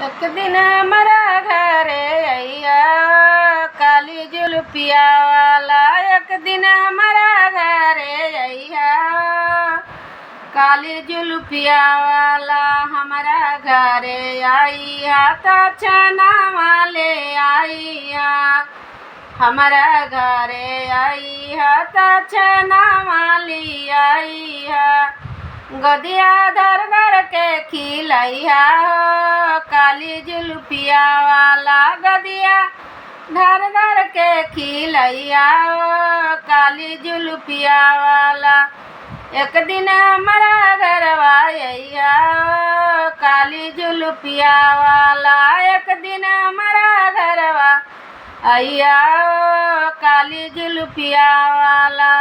एक दिन हमारा घरे अइया काली जुल्फिया वाला। एक दिन हमारा घरे अइया काली जुल्फिया वाला। हमारा घरे आइया तो छना वाले आइया। हमारा घरे आइया तो छना वाली आइया। गदिया धर धर के खिलैया काली जुल्फिया वाला। गदिया धर धर के खिलैया काली जुल्फिया वाला। एक दिन हमारा घरवा अइया काली जुल्फिया वाला। एक दिन हमारा घरवा अइया काली जुल्फिया वाला।